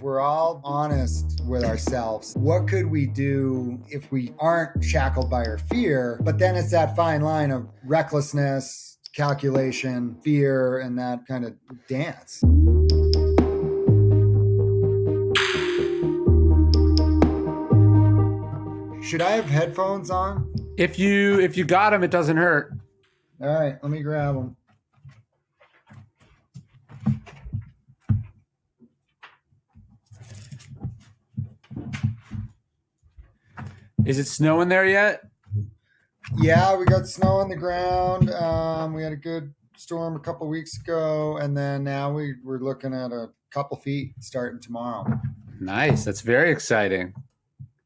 if we're all honest with ourselves, what could we do if we aren't shackled by our fear? But then it's that fine line of recklessness, calculation, fear, and that kind of dance. Should I have headphones on? If you got them, it doesn't hurt. All right, let me grab them. Is it snowing there yet? Yeah, we got snow on the ground. We had a good storm a couple weeks ago, and then now we're looking at a couple feet starting tomorrow. Nice. That's very exciting.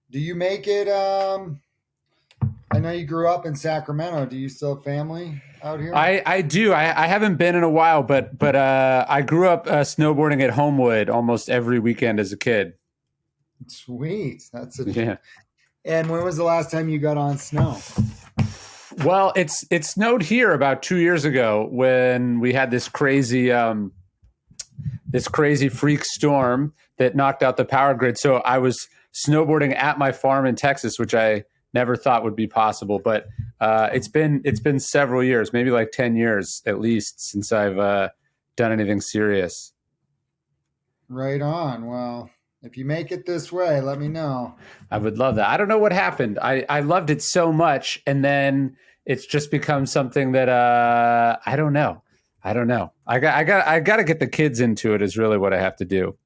Do you make it? I know you grew up in Sacramento. Do you still have family out here? I do. I haven't been in a while, but I grew up snowboarding at Homewood almost every weekend as a kid. Sweet. Yeah. And when was the last time you got on snow? Well, it snowed here about 2 years ago when we had this crazy freak storm that knocked out the power grid. So I was snowboarding at my farm in Texas, which I never thought would be possible. But it's been several years, maybe like 10 years at least, since I've done anything serious. Right on. Well, if you make it this way, let me know. I would love that. I don't know what happened. I loved it so much, and then it's just become something that I don't know. I got to get the kids into it is really what I have to do.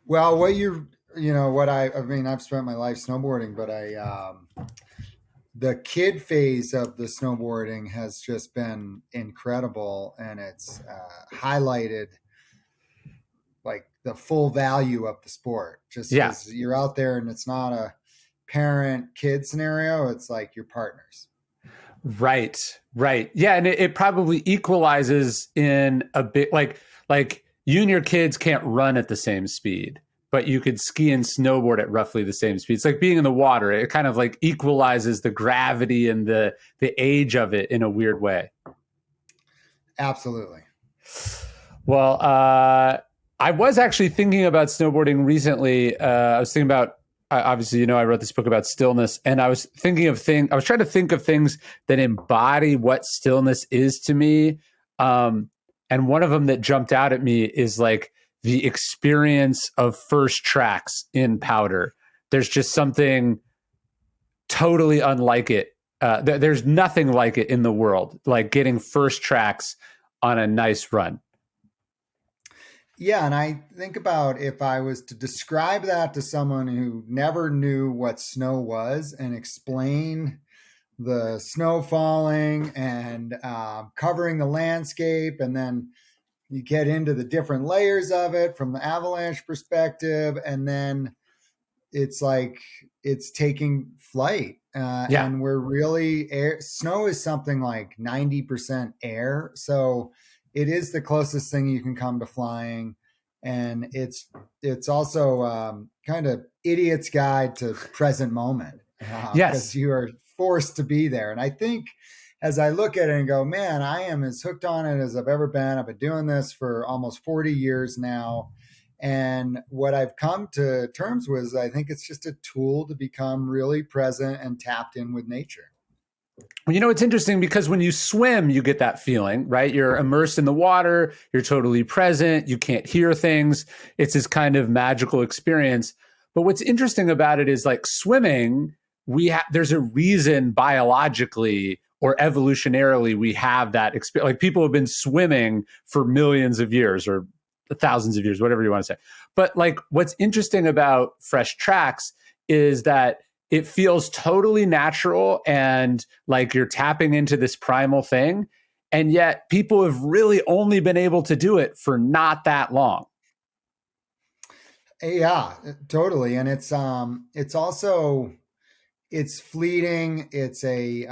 Well, I've spent my life snowboarding, but the kid phase of the snowboarding has just been incredible, and it's highlighted like the full value of the sport. Just because you're out there and it's not a parent-kid scenario, it's like your partners. Right. Yeah, and it probably equalizes in a bit, like you and your kids can't run at the same speed, but you could ski and snowboard at roughly the same speed. It's like being in the water. It kind of like equalizes the gravity and the age of it in a weird way. Absolutely. Well, I was actually thinking about snowboarding recently. I was thinking about, obviously, I wrote this book about stillness, and I was trying to think of things that embody what stillness is to me. And one of them that jumped out at me is like the experience of first tracks in powder. There's just something totally unlike it. There's nothing like it in the world, like getting first tracks on a nice run. Yeah, and I think about if I was to describe that to someone who never knew what snow was and explain the snow falling and covering the landscape, and then you get into the different layers of it from the avalanche perspective, and then it's like it's taking flight. And we're really snow is something like 90% air. So it is the closest thing you can come to flying. And it's also kind of idiot's guide to present moment. Because you are forced to be there. And I think as I look at it and go, man, I am as hooked on it as I've ever been. I've been doing this for almost 40 years now. And what I've come to terms with is I think it's just a tool to become really present and tapped in with nature. Well, it's interesting because when you swim, you get that feeling, right? You're immersed in the water. You're totally present. You can't hear things. It's this kind of magical experience. But what's interesting about it is like swimming, there's a reason biologically or evolutionarily we have that experience. Like people have been swimming for millions of years or thousands of years, whatever you want to say. But like what's interesting about fresh tracks is that it feels totally natural and like you're tapping into this primal thing. And yet people have really only been able to do it for not that long. Yeah, totally. And it's also, it's fleeting. It's it's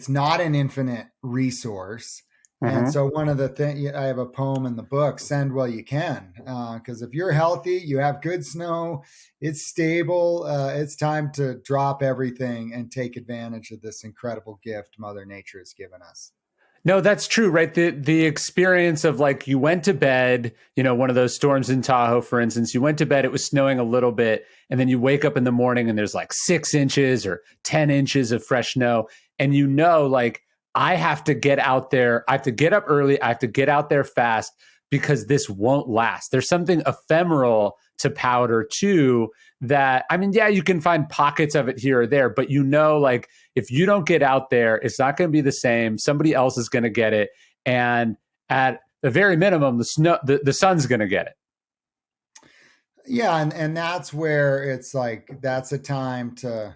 not an infinite resource. And so one of the things, I have a poem in the book, Send While You Can, because if you're healthy, you have good snow, it's stable, it's time to drop everything and take advantage of this incredible gift Mother Nature has given us. No, that's true, right? The experience of like you went to bed, one of those storms in Tahoe, for instance, you went to bed, it was snowing a little bit, and then you wake up in the morning and there's like 6 inches or 10 inches of fresh snow. And like I have to get out there, I have to get up early, I have to get out there fast because this won't last. There's something ephemeral to powder too that, I mean, yeah, you can find pockets of it here or there, but like if you don't get out there, it's not going to be the same. Somebody else is going to get it. And at the very minimum, the sun's going to get it. Yeah, and that's where it's like that's a time to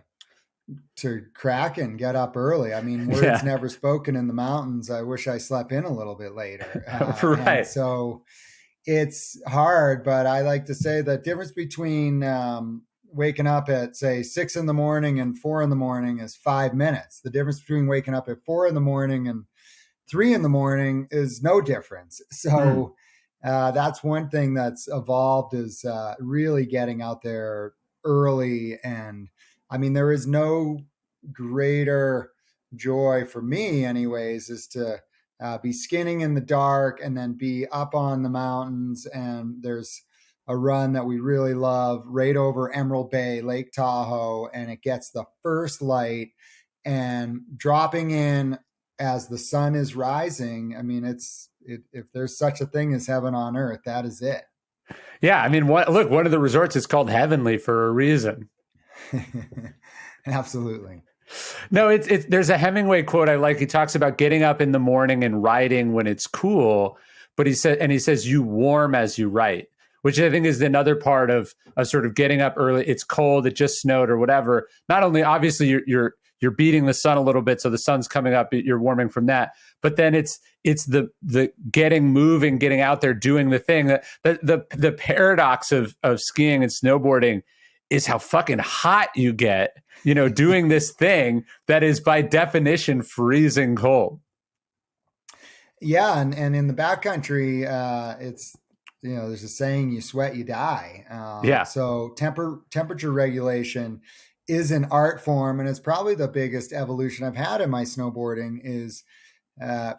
crack and get up early. I mean, words Yeah. never spoken in the mountains. I wish I slept in a little bit later. And Right. so it's hard, but I like to say the difference between waking up at, say, 6 in the morning and 4 in the morning is 5 minutes. The difference between waking up at 4 in the morning and 3 in the morning is no difference. Mm. So that's one thing that's evolved is really getting out there early. And I mean, there is no greater joy for me, anyways, is to be skinning in the dark and then be up on the mountains. And there's a run that we really love right over Emerald Bay, Lake Tahoe, and it gets the first light and dropping in as the sun is rising. I mean, if there's such a thing as heaven on earth, that is it. Yeah. I mean, look, one of the resorts is called Heavenly for a reason. Absolutely. No, there's a Hemingway quote I like. He talks about getting up in the morning and writing when it's cool, but he says you warm as you write, which I think is another part of sort of getting up early. It's cold, it just snowed or whatever. Not only obviously you're beating the sun a little bit, so the sun's coming up, you're warming from that, but then it's the getting moving, getting out there, doing the thing. The paradox of skiing and snowboarding is how fucking hot you get, doing this thing that is by definition freezing cold. Yeah, and in the backcountry, it's there's a saying: you sweat, you die. Yeah. So temperature regulation is an art form, and it's probably the biggest evolution I've had in my snowboarding is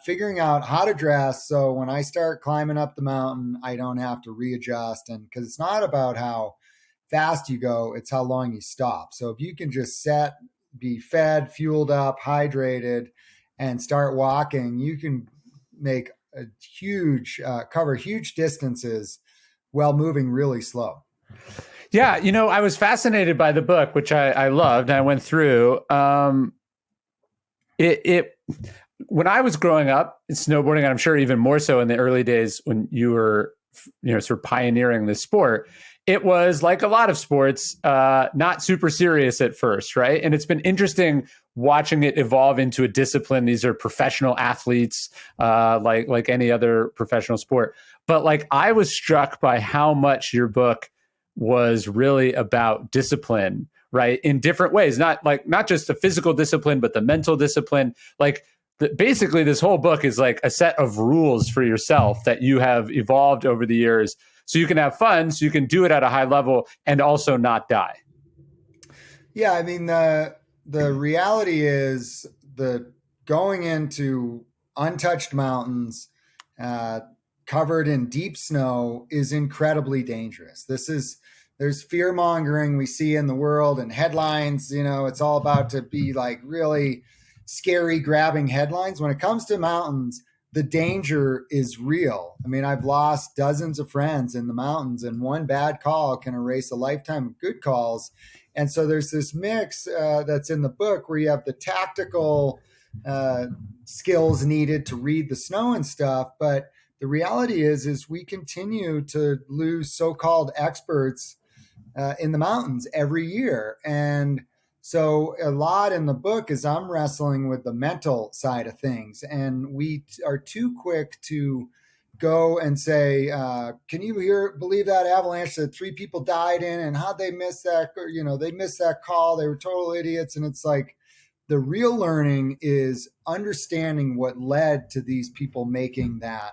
figuring out how to dress. So when I start climbing up the mountain, I don't have to readjust, and because it's not about how fast you go, it's how long you stop. So if you can just be fed, fueled up, hydrated, and start walking, you can make a cover huge distances while moving really slow. Yeah. I was fascinated by the book, which I loved. I went through. It when I was growing up in snowboarding, and I'm sure even more so in the early days when you were, sort of pioneering this sport, it was like a lot of sports, not super serious at first, right? And it's been interesting watching it evolve into a discipline. These are professional athletes, like any other professional sport. But like I was struck by how much your book was really about discipline, right? In different ways, not just the physical discipline, but the mental discipline. Like basically this whole book is like a set of rules for yourself that you have evolved over the years so you can have fun, so you can do it at a high level and also not die. Yeah, I mean the reality is the going into untouched mountains uh, covered in deep snow is incredibly dangerous. There's fear mongering we see in the world and headlines. It's all about to be like really scary, grabbing headlines. When it comes to mountains, the danger is real. I mean, I've lost dozens of friends in the mountains, and one bad call can erase a lifetime of good calls. And so there's this mix that's in the book where you have the tactical skills needed to read the snow and stuff, but the reality is we continue to lose so-called experts in the mountains every year. And so a lot in the book is I'm wrestling with the mental side of things, and we are too quick to go and say, "Can you believe that avalanche that 3 people died in, and how'd they miss that? Or, they missed that call. They were total idiots." And it's like the real learning is understanding what led to these people making that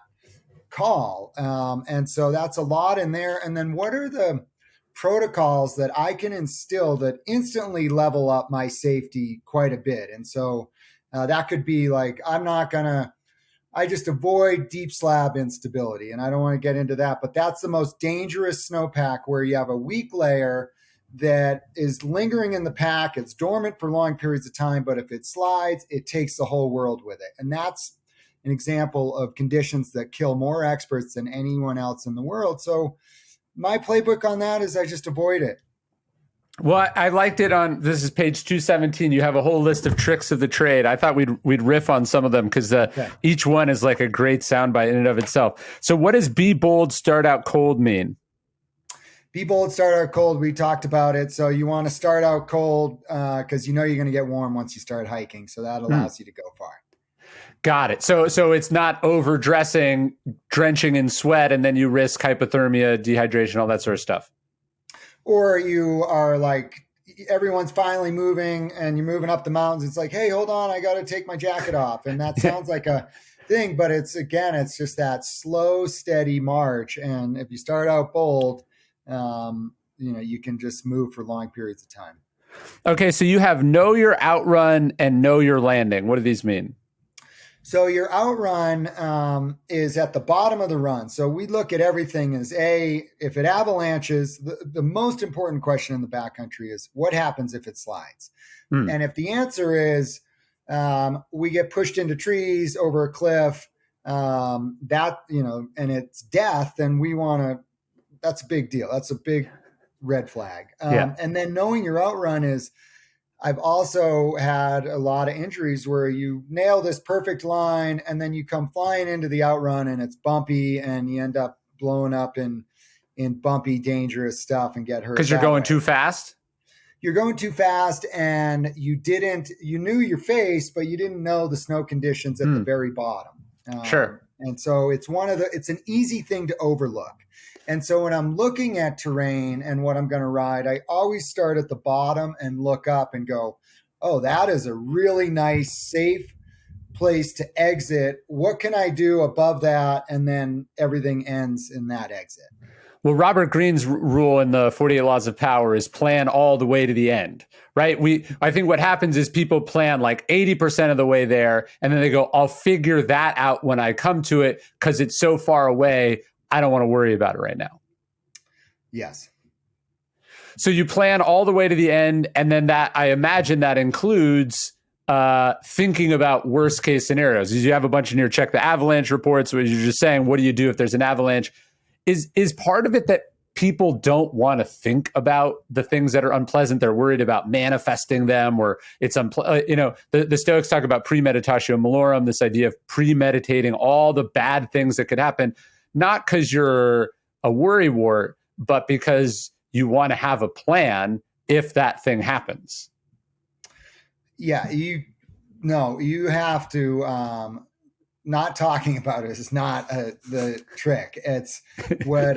call. And so that's a lot in there. And then what are the protocols that I can instill that instantly level up my safety quite a bit? And so that could be like, I'm not going to I just avoid deep slab instability. And I don't want to get into that, but that's the most dangerous snowpack, where you have a weak layer that is lingering in the pack. It's dormant for long periods of time, but if it slides, it takes the whole world with it. And that's an example of conditions that kill more experts than anyone else in the world. So my playbook on that is I just avoid it. Well, I liked it on, this is page 217. You have a whole list of tricks of the trade. I thought we'd riff on some of them, because each one is like a great soundbite in and of itself. So what does be bold, start out cold mean? Be bold, start out cold. We talked about it. So you want to start out cold because you're going to get warm once you start hiking. So that allows you to go far. Got it. So it's not overdressing, drenching in sweat, and then you risk hypothermia, dehydration, all that sort of stuff. Or you are like, everyone's finally moving and you're moving up the mountains. It's like, hey, hold on, I got to take my jacket off. And that sounds like a thing, but it's just that slow, steady march. And if you start out bold, you can just move for long periods of time. Okay. So you have know your outrun and know your landing. What do these mean? So your outrun is at the bottom of the run. So we look at everything as if it avalanches, the most important question in the backcountry is what happens if it slides? And if the answer is we get pushed into trees, over a cliff, and it's death, then that's a big deal. That's a big red flag. And then knowing your outrun is, I've also had a lot of injuries where you nail this perfect line and then you come flying into the outrun and it's bumpy and you end up blowing up in bumpy, dangerous stuff and get hurt. Because you're going too fast? You're going too fast, and you knew your face, but you didn't know the snow conditions at the very bottom. Sure. And so it's an easy thing to overlook. And so when I'm looking at terrain and what I'm going to ride, I always start at the bottom and look up and go, oh, that is a really nice, safe place to exit. What can I do above that? And then everything ends in that exit. Well, Robert Greene's rule in the 48 Laws of Power is plan all the way to the end, right? I think what happens is people plan like 80% of the way there, and then they go, I'll figure that out when I come to it because it's so far away. I don't want to worry about it right now. Yes. So you plan all the way to the end, and then I imagine that includes thinking about worst case scenarios. You have a bunch in here, check the avalanche reports, where you're just saying, what do you do if there's an avalanche? Is part of it that people don't want to think about the things that are unpleasant? They're worried about manifesting them, or it's the Stoics talk about premeditatio malorum, this idea of premeditating all the bad things that could happen, not because you're a worrywart, but because you want to have a plan if that thing happens. Yeah, you have to. Not talking about it is not the trick. It's what.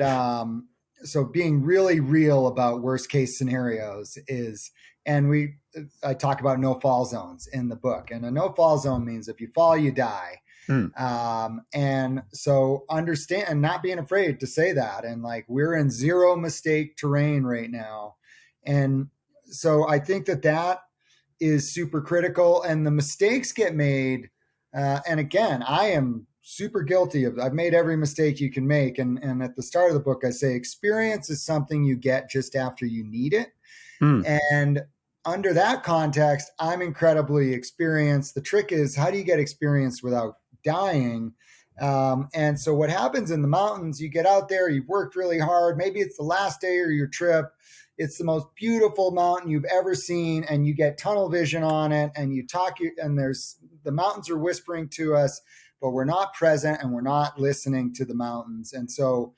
So being really real about worst case scenarios is, and I talk about no fall zones in the book, and a no fall zone means if you fall, you die. And so understand and not being afraid to say that. And like, we're in zero mistake terrain right now. And so I think that is super critical, and the mistakes get made. And again, I am super guilty I've made every mistake you can make. And at the start of the book, I say experience is something you get just after you need it. And under that context, I'm incredibly experienced. The trick is, how do you get experienced without dying? And so what happens in the mountains, you get out there, you've worked really hard. Maybe it's the last day of your trip. It's the most beautiful mountain you've ever seen, and you get tunnel vision on it, and you talk, and the mountains are whispering to us, but we're not present and we're not listening to the mountains. And so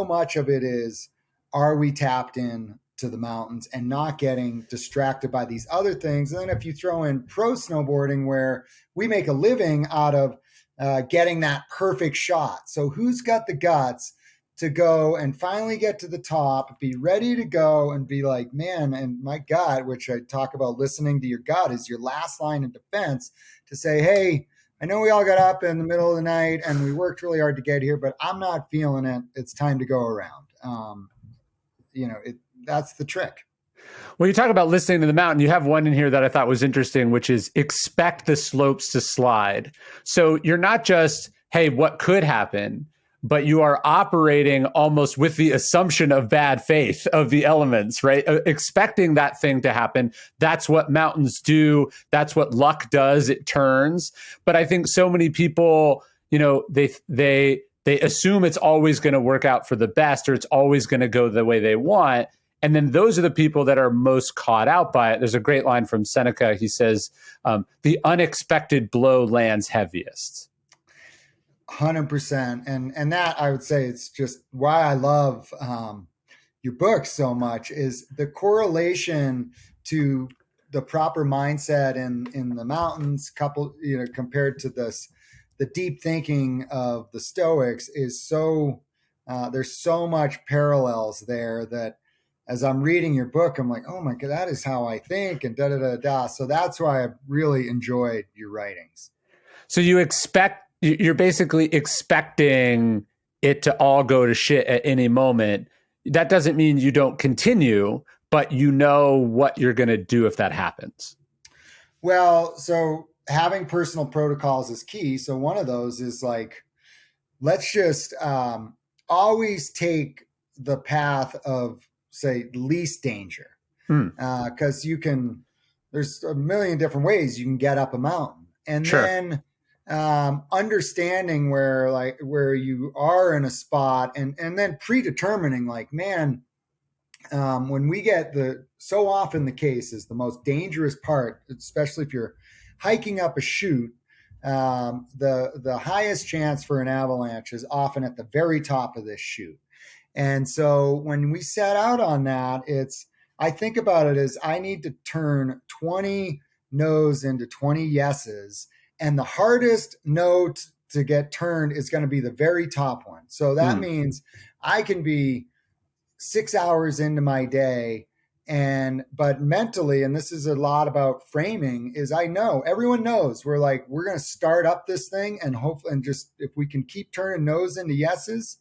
much of it is, are we tapped in to the mountains and not getting distracted by these other things? And then if you throw in pro snowboarding, where we make a living out of getting that perfect shot. So who's got the guts to go and finally get to the top, be ready to go and be like, man, and my gut, which I talk about, listening to your gut is your last line of defense, to say, hey, I know we all got up in the middle of the night and we worked really hard to get here, but I'm not feeling it. It's time to go around. That's the trick. When you talk about listening to the mountain, you have one in here that I thought was interesting, which is expect the slopes to slide. So you're not just hey, what could happen? But you are operating almost with the assumption of bad faith of the elements, right? Expecting that thing to happen. That's what mountains do. That's what luck does. It turns. But I think so many people, they assume it's always going to work out for the best, or it's always going to go the way they want. And then those are the people that are most caught out by it. There's a great line from Seneca. He says, the unexpected blow lands heaviest. 100%. And that, I would say, it's just why I love your book so much, is the correlation to the proper mindset in the mountains, compared to the deep thinking of the Stoics, is so there's so much parallels there, that as I'm reading your book, I'm like, oh my God, that is how I think, and da da da da. So that's why I really enjoyed your writings. So you're basically expecting it to all go to shit at any moment. That doesn't mean you don't continue, but you know what you're going to do if that happens. Well, so having personal protocols is key. So one of those is like, let's just always take the path of, say, least danger, Mm, because there's a million different ways you can get up a mountain. And sure. then understanding where you are in a spot, and then predetermining, like, man, when we get so often the case is the most dangerous part, especially if you're hiking up a chute. The highest chance for an avalanche is often at the very top of this chute. And so when we set out on that, I think about it as I need to turn 20 no's into 20 yeses. And the hardest no to get turned is going to be the very top one. So that Mm, means I can be 6 hours into my day, but mentally, and this is a lot about framing, is I know everyone knows we're going to start up this thing, and hopefully, and just if we can keep turning no's into yeses,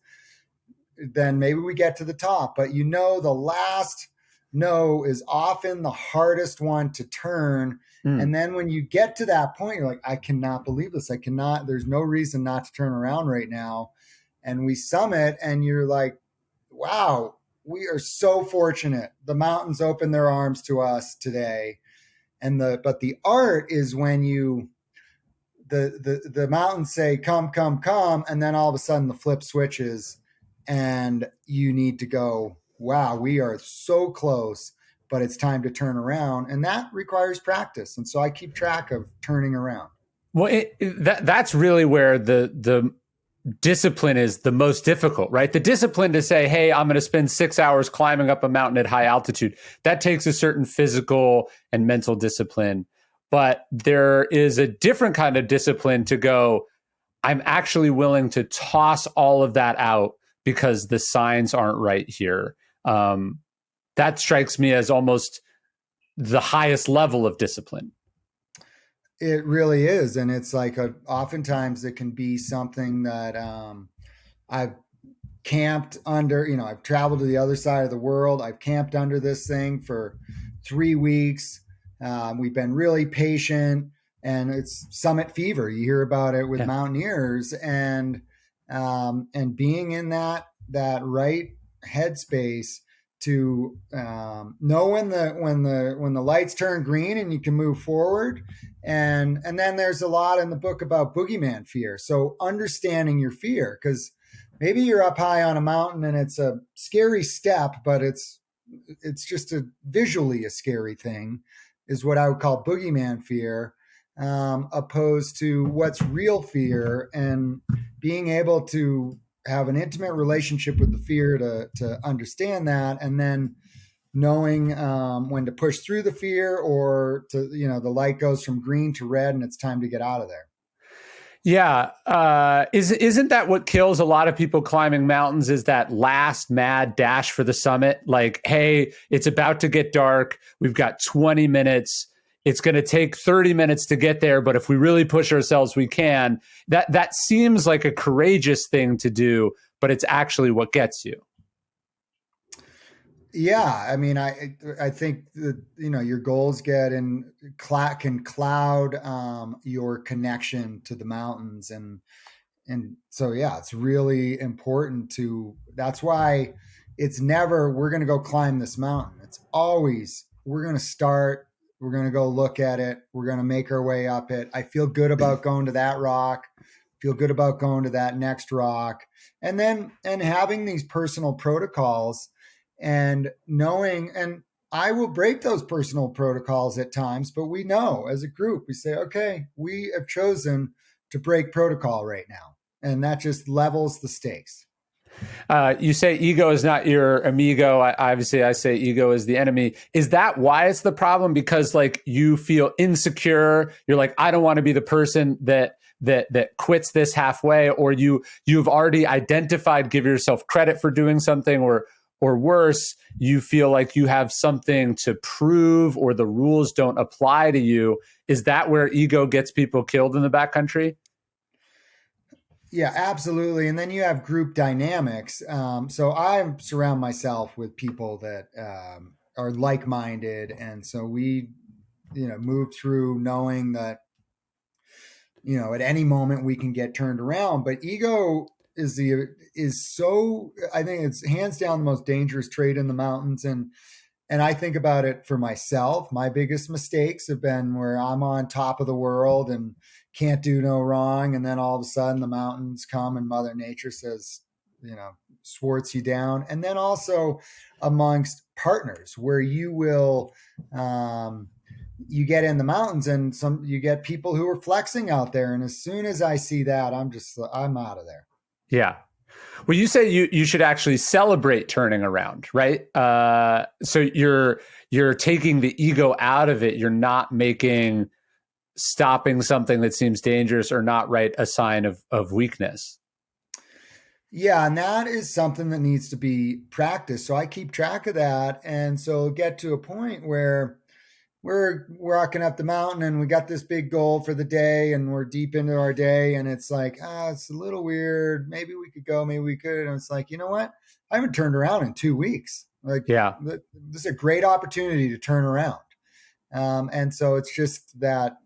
then maybe we get to the top. But the last no is often the hardest one to turn. mm. And then when you get to that point, you're like, I cannot believe this. There's no reason not to turn around right now. And we summit, and you're like, wow, we are so fortunate. The mountains open their arms to us today. But the art is when the mountains say, come, come, come, and then all of a sudden the flip switches, and you need to go, wow, we are so close, but it's time to turn around. And that requires practice. And so I keep track of turning around. Well, that's really where the discipline is the most difficult, right? The discipline to say, hey, I'm going to spend 6 hours climbing up a mountain at high altitude. That takes a certain physical and mental discipline. But there is a different kind of discipline to go, I'm actually willing to toss all of that out because the signs aren't right here. That strikes me as almost the highest level of discipline. It really is. And it's like, oftentimes it can be something that I've camped under. I've traveled to the other side of the world. I've camped under this thing for 3 weeks. We've been really patient, and it's summit fever. You hear about it with Yeah. mountaineers, and being in that right headspace to know when the lights turn green and you can move forward. And then there's a lot in the book about boogeyman fear. So understanding your fear, because maybe you're up high on a mountain and it's a scary step, but it's just visually a scary thing, is what I would call boogeyman fear, opposed to what's real fear, and being able to have an intimate relationship with the fear to understand that, and then knowing when to push through the fear, or the light goes from green to red and it's time to get out of there. Yeah. Isn't that what kills a lot of people climbing mountains, is that last mad dash for the summit? Like, hey, it's about to get dark. We've got 20 minutes. It's going to take 30 minutes to get there, but if we really push ourselves, we can. That seems like a courageous thing to do, but it's actually what gets you. Yeah, I mean, I think that your goals can cloud your connection to the mountains, and so yeah, it's really important to. That's why it's never we're going to go climb this mountain. It's always we're going to start. We're going to go look at it. We're going to make our way up it. I feel good about going to that rock. Feel good about going to that next rock, and then and having these personal protocols and knowing and I will break those personal protocols at times, but we know as a group, we say, okay, we have chosen to break protocol right now. And that just levels the stakes. You say ego is not your amigo. Obviously, I say ego is the enemy. Is that why it's the problem? Because like you feel insecure. You're like, I don't want to be the person that quits this halfway, or you've already identified, give yourself credit for doing something, or worse, you feel like you have something to prove, or the rules don't apply to you. Is that where ego gets people killed in the backcountry? Yeah, absolutely. And then you have group dynamics. So I surround myself with people that are like minded. And so we, move through knowing that, at any moment we can get turned around. But ego is so, I think it's hands down the most dangerous trait in the mountains. And I think about it for myself. My biggest mistakes have been where I'm on top of the world and can't do no wrong. And then all of a sudden the mountains come and Mother Nature says, swarts you down. And then also amongst partners where you will, you get in the mountains and you get people who are flexing out there. And as soon as I see that, I'm out of there. Yeah. Well, you say you should actually celebrate turning around, right? So you're taking the ego out of it. You're not making stopping something that seems dangerous or not right a sign of weakness. Yeah, and that is something that needs to be practiced. So I keep track of that, and so get to a point where we're walking up the mountain and we got this big goal for the day and we're deep into our day and it's like, it's a little weird. Maybe we could go, maybe we could. And it's like, you know what? I haven't turned around in 2 weeks. Like, Yeah. this is a great opportunity to turn around. And so it's just that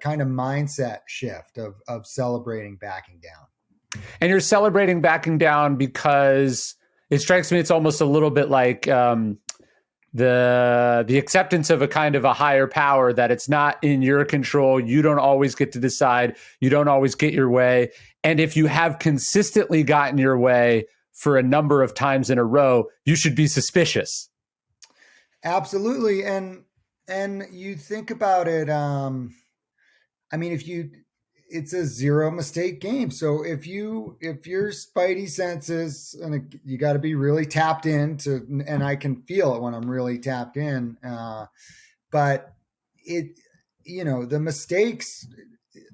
kind of mindset shift of celebrating backing down. And you're celebrating backing down because it strikes me it's almost a little bit like the acceptance of a kind of a higher power, that it's not in your control. You don't always get to decide. You don't always get your way. And if you have consistently gotten your way for a number of times in a row, you should be suspicious. Absolutely. And you think about it, I mean, it's a zero mistake game. So if your spidey senses, and you got to be really tapped in and I can feel it when I'm really tapped in. But the mistakes,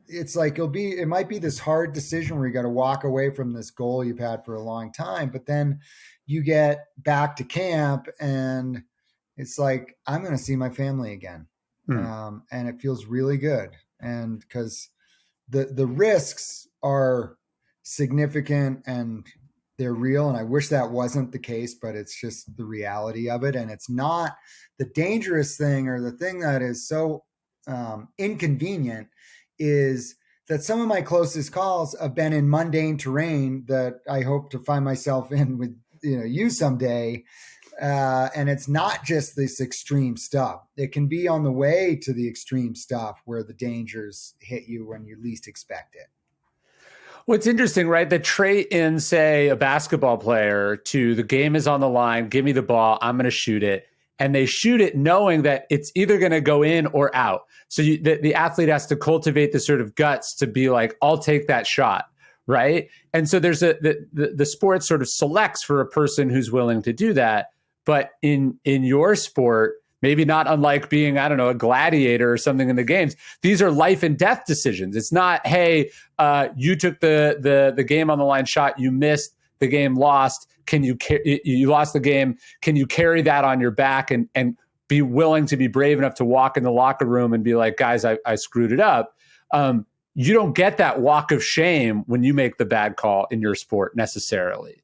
it's like it might be this hard decision where you got to walk away from this goal you've had for a long time, but then you get back to camp and it's like, I'm going to see my family again. And it feels really good. And because the risks are significant and they're real. And I wish that wasn't the case, but it's just the reality of it. And it's not the dangerous thing, or the thing that is so inconvenient, is that some of my closest calls have been in mundane terrain that I hope to find myself in with you someday. And it's not just this extreme stuff. It can be on the way to the extreme stuff where the dangers hit you when you least expect it. What's interesting, right? The trait in, say, a basketball player to the game is on the line, give me the ball, I'm going to shoot it. And they shoot it knowing that it's either going to go in or out. So the athlete has to cultivate the sort of guts to be like, I'll take that shot, right? And so there's the sport sort of selects for a person who's willing to do that. But in your sport, maybe not unlike being, I don't know, a gladiator or something in the games, these are life and death decisions. It's not, hey, you took the game on the line shot, you missed, the game lost. You lost the game? Can you carry that on your back and be willing to be brave enough to walk in the locker room and be like, guys, I screwed it up. You don't get that walk of shame when you make the bad call in your sport necessarily.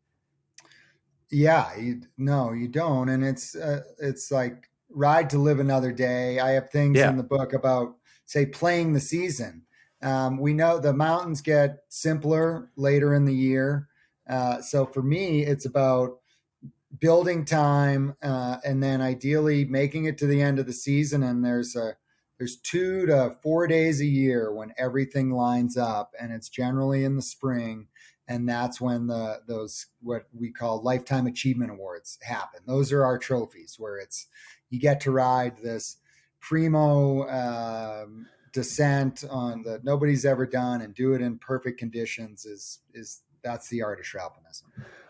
Yeah, no, you don't. And it's like ride to live another day. I have things in the book about, say, playing the season. We know the mountains get simpler later in the year. So for me, it's about building time, and then ideally making it to the end of the season. And there's 2 to 4 days a year when everything lines up, and it's generally in the spring. And that's when those what we call lifetime achievement awards happen. Those are our trophies, where it's you get to ride this primo descent on that nobody's ever done and do it in perfect conditions. Is That's the art of Shralpanism.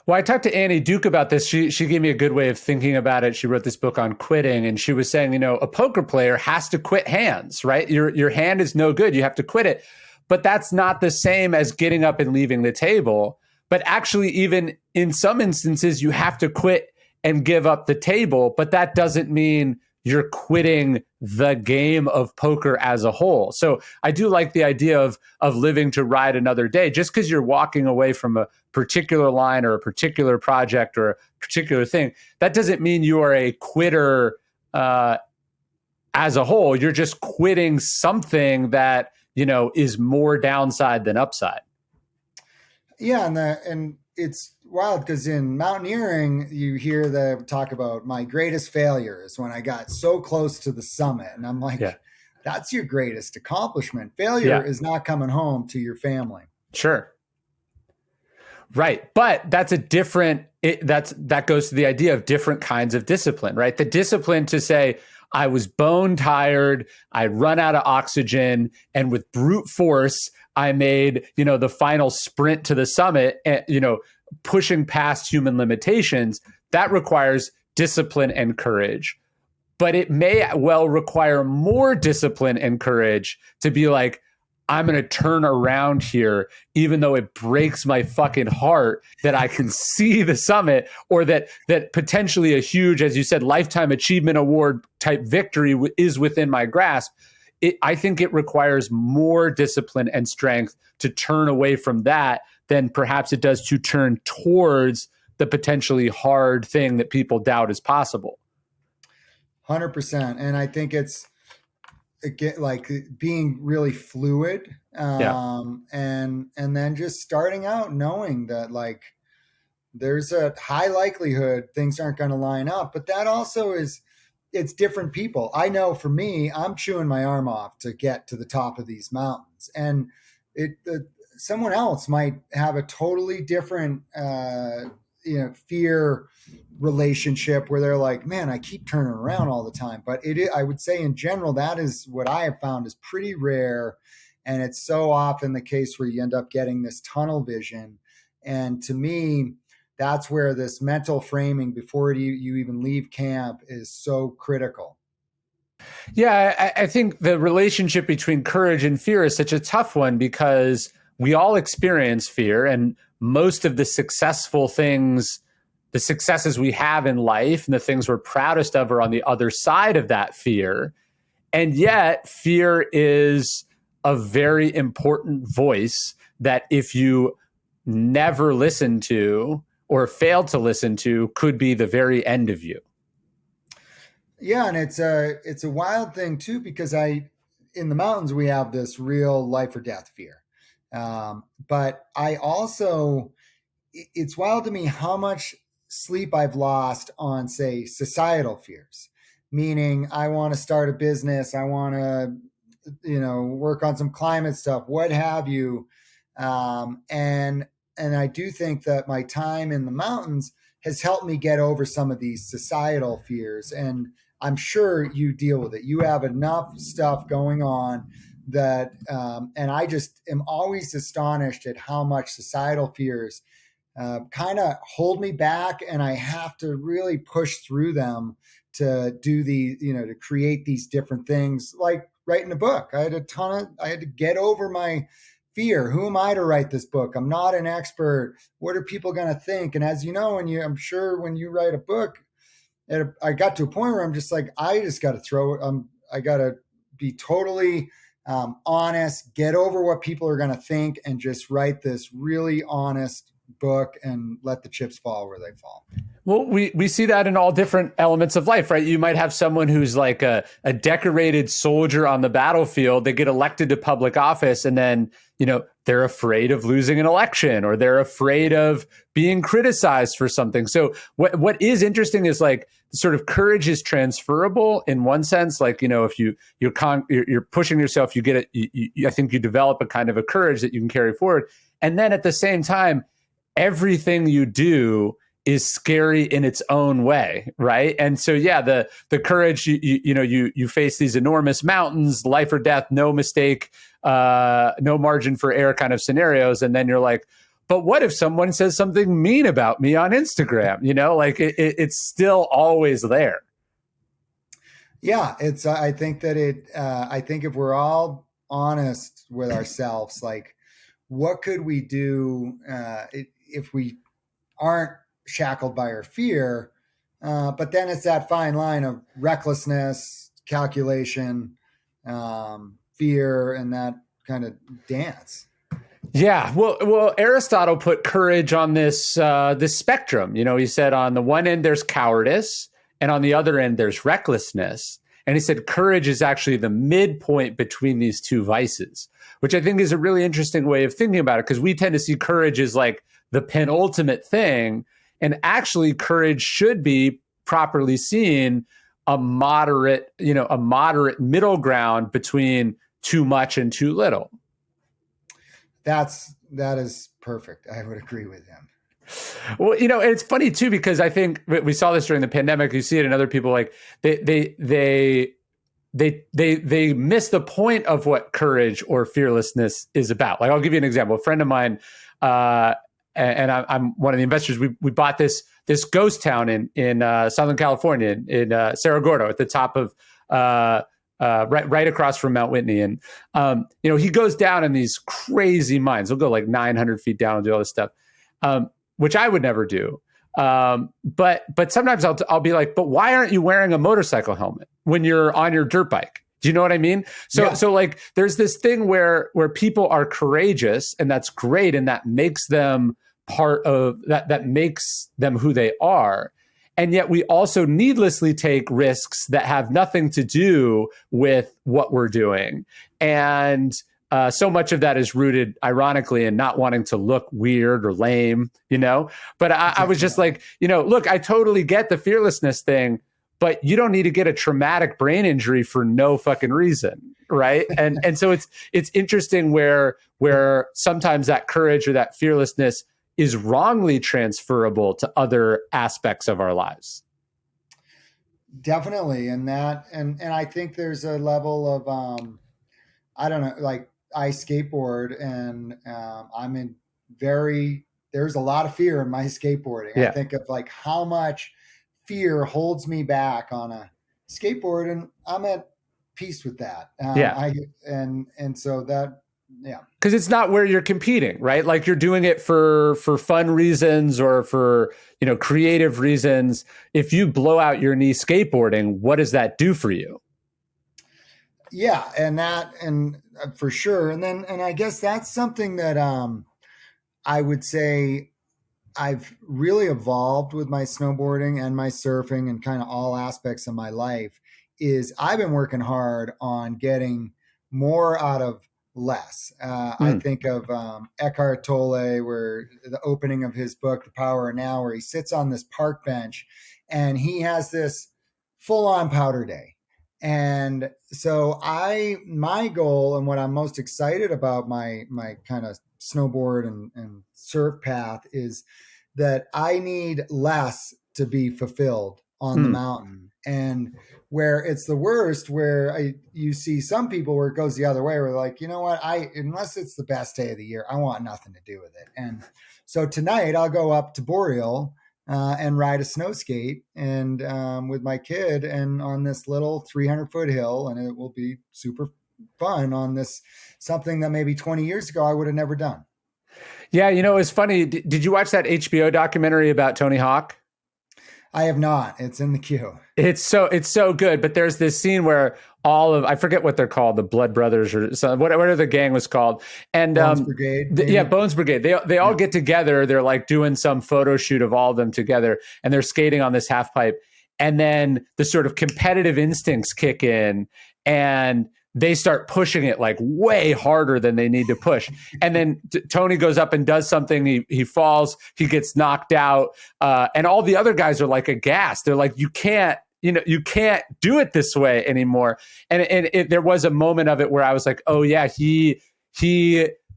Well, I talked to Annie Duke about this. She gave me a good way of thinking about it. She wrote this book on quitting, and she was saying, a poker player has to quit hands, right? Your hand is no good. You have to quit it. But that's not the same as getting up and leaving the table. But actually, even in some instances, you have to quit and give up the table. But that doesn't mean you're quitting the game of poker as a whole. So I do like the idea of living to ride another day. Just because you're walking away from a particular line or a particular project or a particular thing, that doesn't mean you are a quitter as a whole. You're just quitting something that is more downside than upside. Yeah, and it's wild because in mountaineering, you hear the talk about my greatest failure is when I got so close to the summit, and I'm like, Yeah. That's your greatest accomplishment. Failure Yeah. is not coming home to your family. Sure. Right. But that's that goes to the idea of different kinds of discipline, right? The discipline to say, I was bone tired, I run out of oxygen, and with brute force, I made, the final sprint to the summit, and, pushing past human limitations. That requires discipline and courage. But it may well require more discipline and courage to be like, I'm going to turn around here, even though it breaks my fucking heart that I can see the summit, or that potentially a huge, as you said, lifetime achievement award type victory is within my grasp. I think it requires more discipline and strength to turn away from that than perhaps it does to turn towards the potentially hard thing that people doubt is possible. 100%. And I think it's like being really fluid, and then just starting out knowing that like there's a high likelihood things aren't going to line up, but that also it's different people. I know for me, I'm chewing my arm off to get to the top of these mountains, and someone else might have a totally different fear relationship where they're like, man, I keep turning around all the time. But I would say in general, that is what I have found is pretty rare. And it's so often the case where you end up getting this tunnel vision. And to me, that's where this mental framing before you even leave camp is so critical. Yeah, I think the relationship between courage and fear is such a tough one because we all experience fear, and most of the successes we have in life and the things we're proudest of are on the other side of that fear. And yet fear is a very important voice that if you never listen to or fail to listen to could be the very end of you. Yeah, and it's a wild thing too, because in the mountains we have this real life or death fear. But I also, it's wild to me how much sleep I've lost on, say, societal fears. Meaning, I want to start a business, I want to, work on some climate stuff, what have you. And I do think that my time in the mountains has helped me get over some of these societal fears. And I'm sure you deal with it. You have enough stuff going on that, and I just am always astonished at how much societal fears kind of hold me back, and I have to really push through them to do to create these different things, like writing a book. I had to get over my fear. Who am I to write this book? I'm not an expert. What are people going to think? And as you know, I'm sure when you write a book, I got to a point where I'm just like, I just got to throw it. I got to be totally honest, get over what people are going to think, and just write this really honest book and let the chips fall where they fall. Well, we see that in all different elements of life, right? You might have someone who's like a decorated soldier on the battlefield. They get elected to public office, and then, they're afraid of losing an election, or they're afraid of being criticized for something. So what is interesting is like sort of courage is transferable in one sense. Like, if you're pushing yourself, you get it. I think you develop a kind of a courage that you can carry forward. And then at the same time, everything you do is scary in its own way, right? And so, yeah, the courage, you face these enormous mountains, life or death, no mistake, no margin for error kind of scenarios, and then you're like, but what if someone says something mean about me on Instagram? Like it's still always there. Yeah, it's. I think that I think if we're all honest with ourselves, like, what could we do if we aren't shackled by our fear? But then it's that fine line of recklessness, calculation, fear, and that kind of dance. Yeah, well, Aristotle put courage on this spectrum. He said on the one end there's cowardice, and on the other end there's recklessness. And he said courage is actually the midpoint between these two vices, which I think is a really interesting way of thinking about it, because we tend to see courage as like the penultimate thing, and actually courage should be properly seen a moderate middle ground between too much and too little. That is perfect. I would agree with him. Well, it's funny too, because I think we saw this during the pandemic. You see it in other people. Like they miss the point of what courage or fearlessness is about. Like, I'll give you an example. A friend of mine, and I'm one of the investors. We bought this ghost town in Southern California, in Cerro Gordo, at the top of right across from Mount Whitney. And he goes down in these crazy mines. He'll go like 900 feet down and do all this stuff, which I would never do. But sometimes I'll be like, but why aren't you wearing a motorcycle helmet when you're on your dirt bike? Do you know what I mean? So like there's this thing where people are courageous, and that's great, and that makes them part of that makes them who they are. And yet we also needlessly take risks that have nothing to do with what we're doing. And so much of that is rooted, ironically, in not wanting to look weird or lame, But I was just like, look, I totally get the fearlessness thing, but you don't need to get a traumatic brain injury for no fucking reason, right? And so it's interesting where sometimes that courage or that fearlessness is wrongly transferable to other aspects of our lives. Definitely. And I think there's a level of, I don't know, like I skateboard, and there's a lot of fear in my skateboarding. Yeah. I think of like how much fear holds me back on a skateboard, and I'm at peace with that. So that, yeah. Because it's not where you're competing, right? Like you're doing it for fun reasons or for, creative reasons. If you blow out your knee skateboarding, what does that do for you? Yeah. And for sure. And I guess that's something that I would say I've really evolved with my snowboarding and my surfing and kind of all aspects of my life, is I've been working hard on getting more out of less. I think of Eckhart Tolle, where the opening of his book, The Power of Now, where he sits on this park bench and he has this full-on powder day. And so my goal, and what I'm most excited about my kind of snowboard and surf path, is that I need less to be fulfilled on the mountain. And where it's the worst, where you see some people where it goes the other way, where they're like, you know what, unless it's the best day of the year, I want nothing to do with it. And so tonight I'll go up to Boreal and ride a snow skate and with my kid, and on this little 300-foot hill, and it will be super fun on this, something that maybe 20 years ago I would have never done. Yeah, it's funny. Did you watch that HBO documentary about Tony Hawk? I have not. It's in the queue. It's so good. But there's this scene where all of, I forget what they're called, the Blood Brothers or something, whatever the gang was called. And Bones Brigade, yeah, maybe. Bones Brigade. They all Yeah. get together. They're like doing some photo shoot of all of them together, and they're skating on this half pipe. And then the sort of competitive instincts kick in, and they start pushing it like way harder than they need to push. And then Tony goes up and does something. He falls. He gets knocked out, and all the other guys are like aghast. They're like, "You can't." You can't do it this way anymore. And there was a moment of it where I was like, oh yeah, he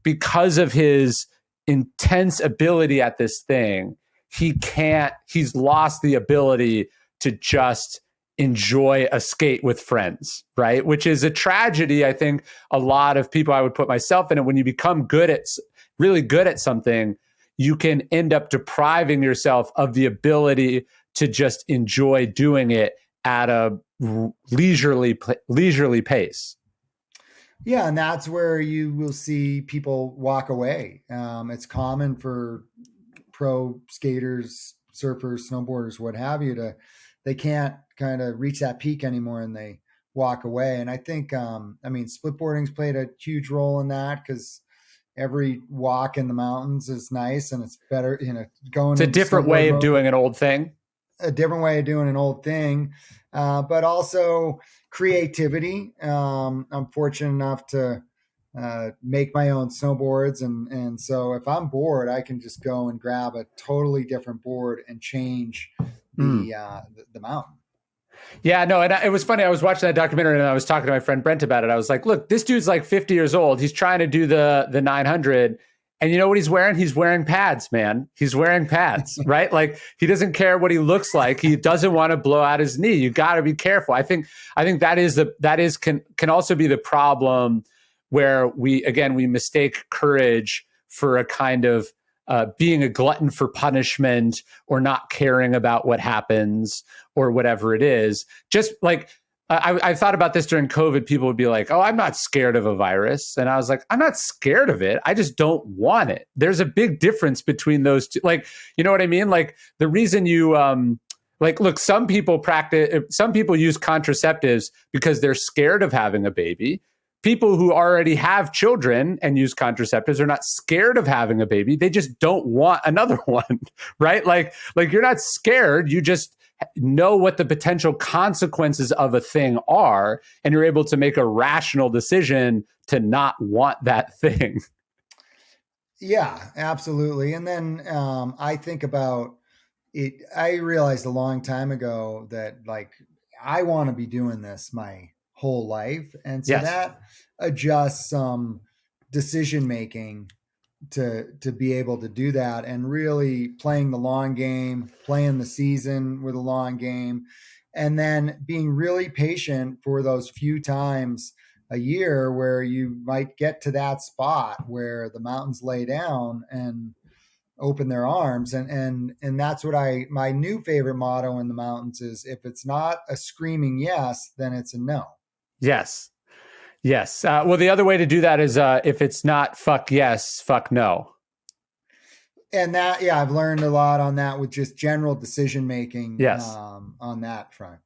because of his intense ability at this thing, he's lost the ability to just enjoy a skate with friends, right? Which is a tragedy. I think a lot of people, I would put myself in it, when you become really good at something, you can end up depriving yourself of the ability to just enjoy doing it at a leisurely pace. Yeah, and that's where you will see people walk away. It's common for pro skaters, surfers, snowboarders, what have you, they can't kind of reach that peak anymore, and they walk away. And I think, I mean, splitboarding's played a huge role in that, because every walk in the mountains is nice, and it's better, going It's a into different snowboard way of mode, doing an old thing. a different way of doing an old thing, but also creativity. I'm fortunate enough to make my own snowboards, and so if I'm bored, I can just go and grab a totally different board and change the mountain. Yeah, no, and it was funny. I was watching that documentary and I was talking to my friend Brent about it. I was like, look, this dude's like 50 years old. He's trying to do the 900. And you know what he's wearing? He's wearing pads, man. He's wearing pads, right? Like, he doesn't care what he looks like. He doesn't want to blow out his knee. You got to be careful. I think can also be the problem, where we mistake courage for a kind of being a glutton for punishment, or not caring about what happens, or whatever it is. Just like, I thought about this during COVID. People would be like, oh, I'm not scared of a virus. And I was like, I'm not scared of it. I just don't want it. There's a big difference between those two. Like, you know what I mean? Like, the reason you, look, some people use contraceptives because they're scared of having a baby. People who already have children and use contraceptives are not scared of having a baby. They just don't want another one, right? Like you're not scared. You just know what the potential consequences of a thing are, and you're able to make a rational decision to not want that thing. Yeah, absolutely. And then I think about it. I realized a long time ago that, like, I want to be doing this my whole life, and so Yes. that adjusts some decision making to be able to do that, and really playing the long game, playing the season with a long game, and then being really patient for those few times a year where you might get to that spot where the mountains lay down and open their arms. And that's what my new favorite motto in the mountains is: if it's not a screaming yes, then it's a no. Yes. Yes. Well, the other way to do that is, if it's not fuck yes, fuck no. And that, yeah, I've learned a lot on that with just general decision making, Yes. on that front.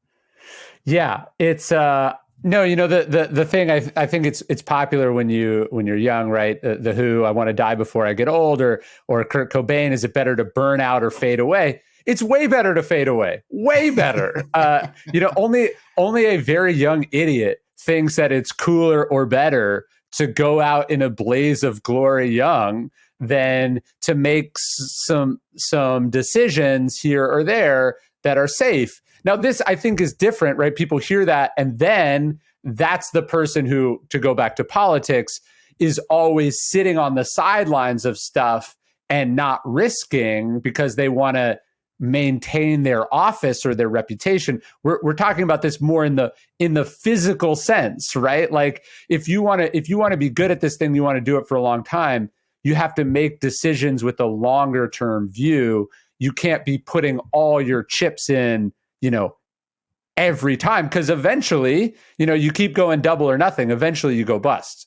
Yeah, it's no, the thing, I think it's popular when you're young, right? The Who, I want to die before I get old, or Kurt Cobain, is it better to burn out or fade away? It's way better to fade away. Way better. Only a very young idiot thinks that it's cooler or better to go out in a blaze of glory young than to make some decisions here or there that are safe. Now, this, I think, is different, right? People hear that, and then that's the person who, to go back to politics, is always sitting on the sidelines of stuff and not risking because they want to maintain their office or their reputation. We're talking about this more in the physical sense, right? Like, if you want to be good at this thing, you want to do it for a long time, you have to make decisions with a longer term view. You can't be putting all your chips in, every time, because eventually, you keep going double or nothing. Eventually you go bust.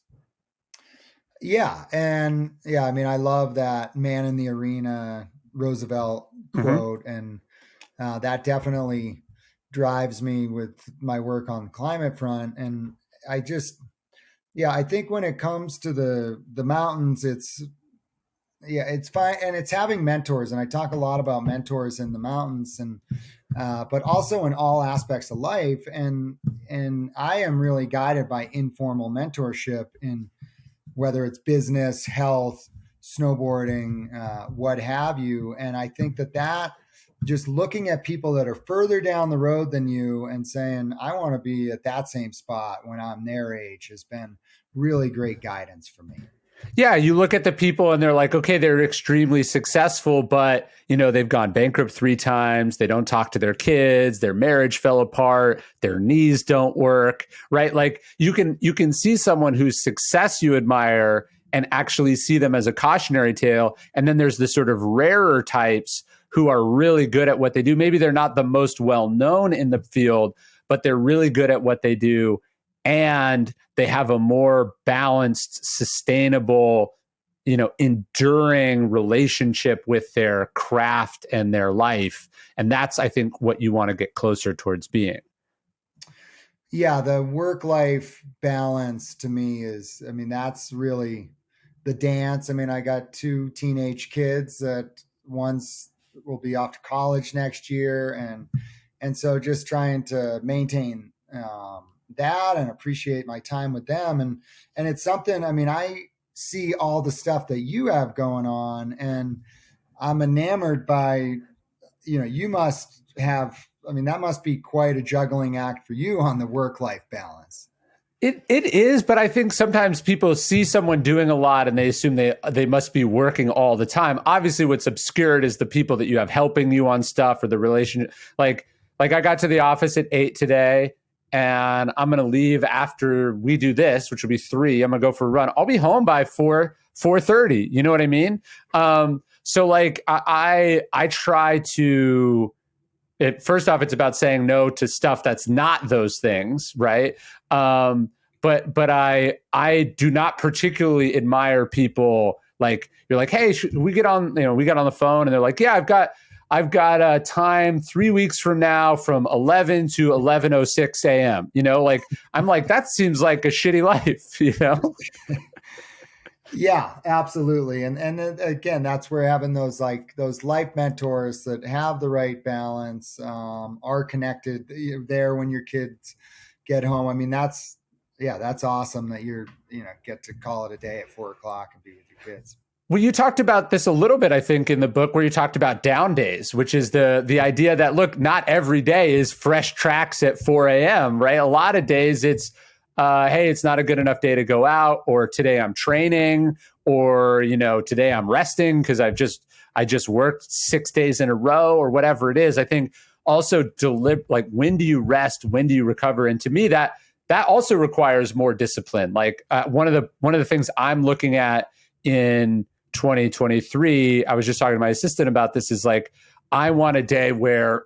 Yeah. And yeah, I mean, I love that man in the arena Roosevelt Mm-hmm. quote. And that definitely drives me with my work on the climate front. And I just, yeah, I think when it comes to the mountains, it's fine, and it's having mentors. And I talk a lot about mentors in the mountains, and but also in all aspects of life. And I am really guided by informal mentorship in whether it's business, health, snowboarding, what have you. And I think that just looking at people that are further down the road than you and saying, I want to be at that same spot when I'm their age, has been really great guidance for me. Yeah, you look at the people and they're like, okay, they're extremely successful, but they've gone bankrupt 3 times. They don't talk to their kids. Their marriage fell apart. Their knees don't work, right? Like you can see someone whose success you admire and actually see them as a cautionary tale. And then there's the sort of rarer types who are really good at what they do. Maybe they're not the most well known in the field, but they're really good at what they do. And they have a more balanced, sustainable, enduring relationship with their craft and their life. And that's, I think, what you want to get closer towards being. Yeah, the work-life balance to me is, I mean, that's really the dance. I mean, I got 2 teenage kids that one's will be off to college next year, and so just trying to maintain that and appreciate my time with them. And it's something, I mean, I see all the stuff that you have going on, and I'm enamored by, you must have, I mean, that must be quite a juggling act for you on the work-life balance. It is, but I think sometimes people see someone doing a lot and they assume they must be working all the time. Obviously, what's obscured is the people that you have helping you on stuff or the relationship. Like I got to the office at 8 today, and I'm gonna leave after we do this, which will be 3. I'm gonna go for a run. I'll be home by 4:30. You know what I mean? So like I try to. First off, it's about saying no to stuff that's not those things, right? But I do not particularly admire people like you're like, hey, should we get on? We got on the phone, and they're like, yeah, I've got a time 3 weeks from now from 11 to 11:06 a.m. Like I'm like that seems like a shitty life, Yeah, absolutely. And then, again, that's where having those life mentors that have the right balance, are connected, there when your kids get home. I mean, that's awesome that get to call it a day at 4 o'clock and be with your kids. Well, you talked about this a little bit, I think, in the book where you talked about down days, which is the idea that, look, not every day is fresh tracks at 4 a.m., right? A lot of days it's, hey, it's not a good enough day to go out, or today I'm training, or, today I'm resting because I just worked 6 days in a row, or whatever it is. I think also like, when do you rest? When do you recover? And to me, that also requires more discipline. Like one of the things I'm looking at in 2023, I was just talking to my assistant about this, is like, I want a day where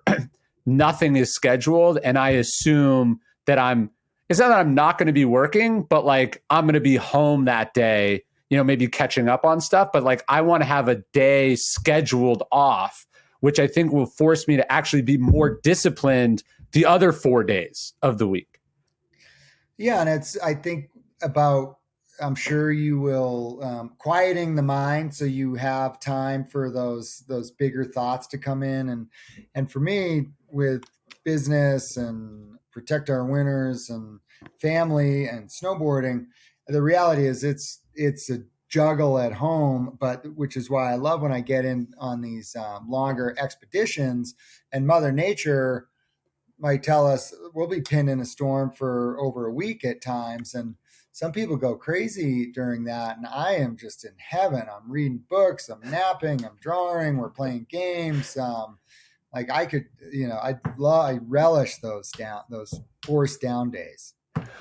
nothing is scheduled, and I assume that it's not that I'm not going to be working, but like I'm going to be home that day, maybe catching up on stuff. But like I want to have a day scheduled off, which I think will force me to actually be more disciplined the other 4 days of the week. Yeah, and I think about, I'm sure you will, quieting the mind so you have time for those bigger thoughts to come in. And for me, with business and protect our winters and family and snowboarding, the reality is it's a juggle at home, but which is why I love when I get in on these longer expeditions, and Mother Nature might tell us we'll be pinned in a storm for over a week at times. And some people go crazy during that. And I am just in heaven. I'm reading books, I'm napping, I'm drawing, we're playing games. Like I could, I relish those forced down days.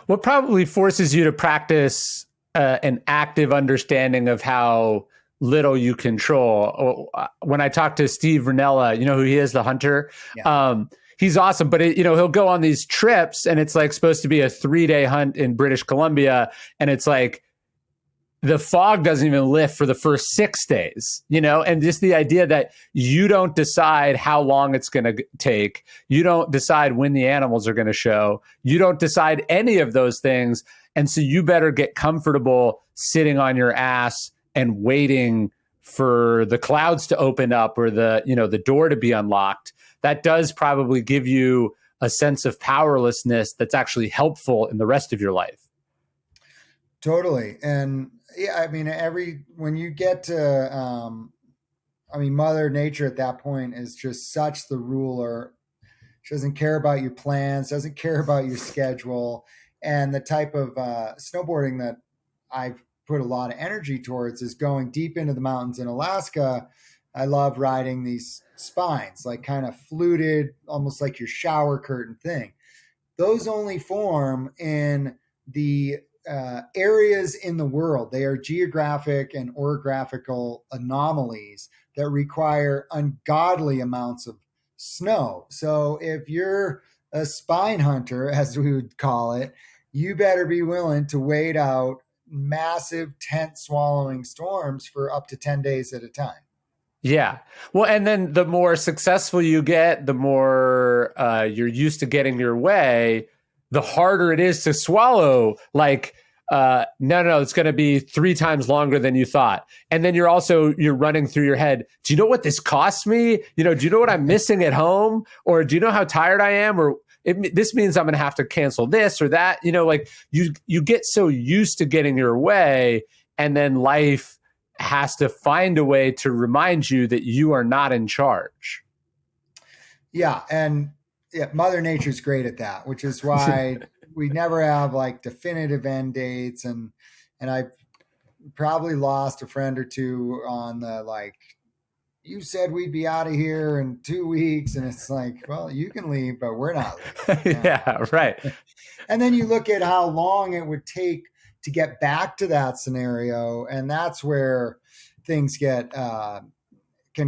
What probably forces you to practice an active understanding of how little you control. When I talk to Steve Ranella, you know who he is, the hunter. Yeah. He's awesome, but he'll go on these trips, and it's like supposed to be a 3-day hunt in British Columbia, and it's like the fog doesn't even lift for the first 6 days, and just the idea that you don't decide how long it's going to take. You don't decide when the animals are going to show. You don't decide any of those things. And so you better get comfortable sitting on your ass and waiting for the clouds to open up or the door to be unlocked. That does probably give you a sense of powerlessness that's actually helpful in the rest of your life. Totally. And yeah, I mean, when you get to, I mean, Mother Nature at that point is just such the ruler. She doesn't care about your plans, doesn't care about your schedule. And the type of snowboarding that I've put a lot of energy towards is going deep into the mountains in Alaska. I love riding these spines, like kind of fluted, almost like your shower curtain thing. Those only form in the areas in the world. They are geographic and orographical anomalies that require ungodly amounts of snow. So if you're a spine hunter, as we would call it, you better be willing to wait out massive tent swallowing storms for up to 10 days at a time. Yeah. Well, and then the more successful you get, the more you're used to getting your way, the harder it is to swallow. Like, no, it's going to be 3 times longer than you thought. And then you're running through your head. Do you know what this costs me? Do you know what I'm missing at home? Or do you know how tired I am? Or this means I'm going to have to cancel this or that. Like you get so used to getting your way, and then life has to find a way to remind you that you are not in charge. Yeah. And yeah, Mother Nature's great at that, which is why we never have like definitive end dates. And I probably lost a friend or two on the like, you said we'd be out of here in 2 weeks. And it's like, well, you can leave, but we're not leaving. Yeah, right. And then you look at how long it would take to get back to that scenario. And that's where things can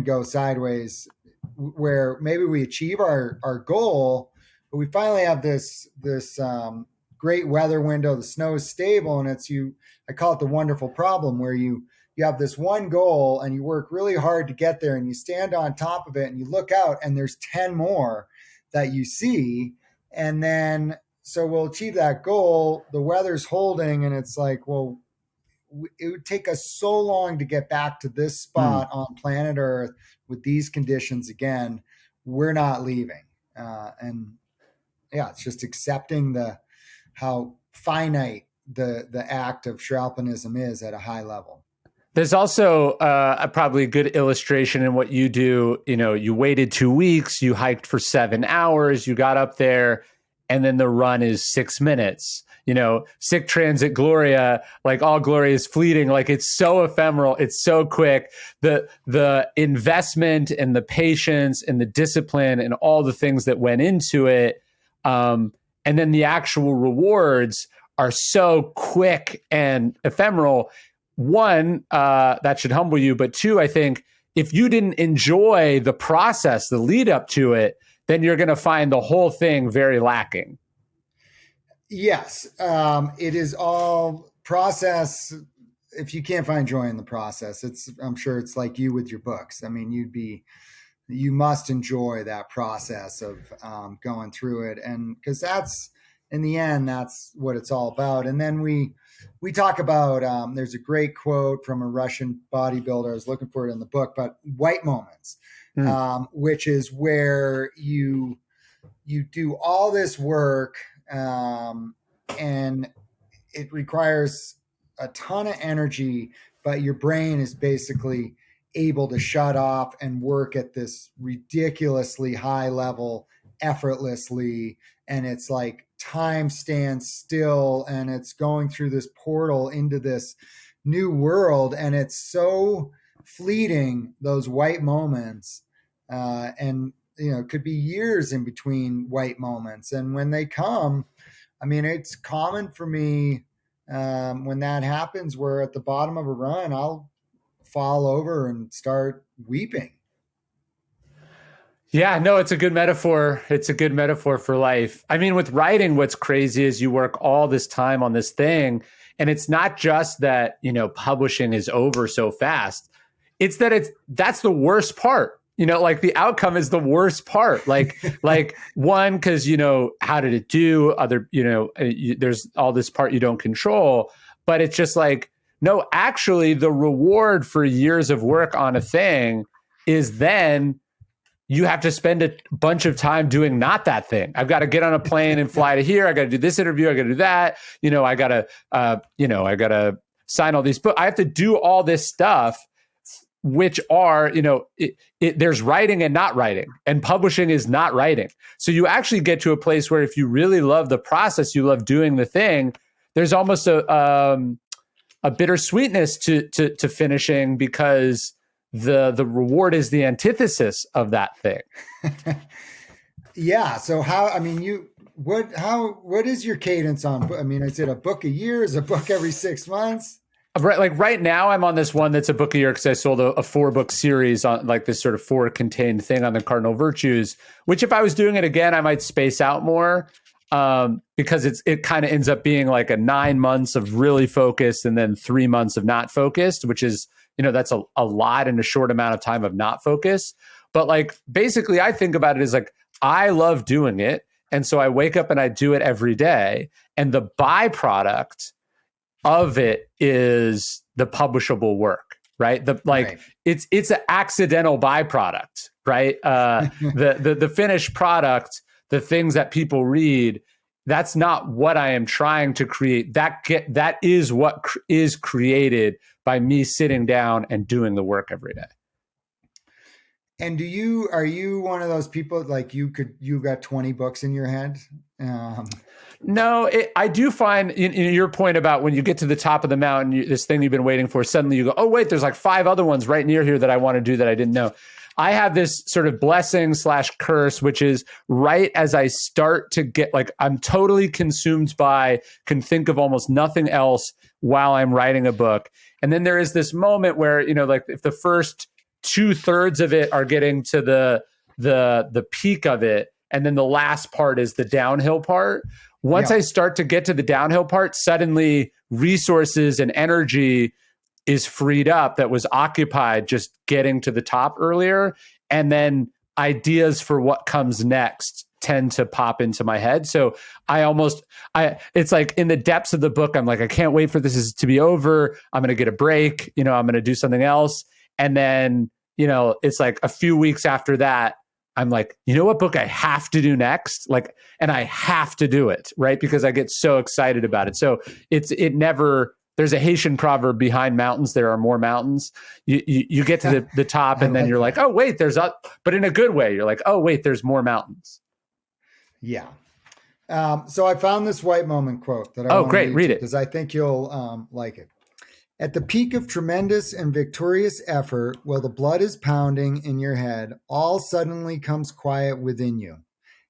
go sideways, where maybe we achieve our goal, but we finally have this great weather window. The snow is stable, and I call it the wonderful problem, where you have this one goal and you work really hard to get there, and you stand on top of it and you look out and there's 10 more that you see. And then so we'll achieve that goal, the weather's holding, and it's like, well, it would take us so long to get back to this spot on planet Earth with these conditions again. We're not leaving. And yeah, it's just accepting how finite the act of Shralpanism is at a high level. There's also probably a good illustration in what you do. You waited 2 weeks, you hiked for 7 hours, you got up there, and then the run is 6 minutes. Sic transit gloria, like all glory is fleeting. Like it's so ephemeral, it's so quick. The investment and the patience and the discipline and all the things that went into it, and then the actual rewards are so quick and ephemeral. One, that should humble you, but two, I think if you didn't enjoy the process, the lead up to it, then you're going to find the whole thing very lacking. Yes, it is all process. If you can't find joy in the process, I'm sure it's like you with your books. I mean, you must enjoy that process of going through it, and because that's in the end, that's what it's all about. And then we talk about there's a great quote from a Russian bodybuilder. I was looking for it in the book, but white moments, which is where you do all this work, and it requires a ton of energy, but your brain is basically able to shut off and work at this ridiculously high level effortlessly. And it's like time stands still, and it's going through this portal into this new world. And it's so fleeting, those white moments. And it could be years in between white moments. And when they come, I mean, it's common for me when that happens, where at the bottom of a run, I'll fall over and start weeping. Yeah, no, it's a good metaphor. It's a good metaphor for life. I mean, with writing, what's crazy is you work all this time on this thing, and it's not just that, publishing is over so fast. It's that that's the worst part. Like the outcome is the worst part. Like one, because how did it do? Other, there's all this part you don't control, but it's just like, no, actually, the reward for years of work on a thing is then you have to spend a bunch of time doing not that thing. I've got to get on a plane and fly to here. I got to do this interview. I got to do that. I got to, I got to sign all these books. I have to do all this stuff, which are, there's writing and not writing, and publishing is not writing. So you actually get to a place where if you really love the process, you love doing the thing, there's almost a bittersweetness to finishing, because the reward is the antithesis of that thing. Yeah. So what is your cadence on? I mean, is it a book a year? Is it a book every 6 months? Right, like right now, I'm on this one that's a book a year because I sold a 4-book series on like this sort of 4 contained thing on the cardinal virtues. Which, if I was doing it again, I might space out more, because it kind of ends up being like a 9 months of really focused and then 3 months of not focused, which is, that's a lot in a short amount of time of not focus. But like, basically, I think about it as like, I love doing it. And so I wake up and I do it every day. And the byproduct of it is the publishable work, right? Right. It's an accidental byproduct, right? The finished product, the things that people read, that's not what I am trying to create. That is what is created by me sitting down and doing the work every day. And are you one of those people like you got 20 books in your head? No, I do find in your point about when you get to the top of the mountain, this thing you've been waiting for, suddenly you go, oh, wait, there's like 5 other ones right near here that I want to do that I didn't know. I have this sort of blessing/curse, which is right as I start to get like, I'm totally consumed by, can think of almost nothing else while I'm writing a book. And then there is this moment where, like if the first 2/3 of it are getting to the peak of it, and then the last part is the downhill part. Once I start to get to the downhill part, suddenly resources and energy is freed up that was occupied just getting to the top earlier. And then ideas for what comes next tend to pop into my head. So it's like in the depths of the book, I'm like, I can't wait for this to be over. I'm going to get a break. I'm going to do something else. And then, it's like a few weeks after that, I'm like, what book I have to do next? Like, and I have to do it, right? Because I get so excited about it. So there's a Haitian proverb, behind mountains, there are more mountains. You get to the top and then you're like, oh, wait, but in a good way. You're like, oh, wait, there's more mountains. Yeah. So I found this white moment quote that I great, read it. because I think you'll like it. At the peak of tremendous and victorious effort, while the blood is pounding in your head, all suddenly comes quiet within you.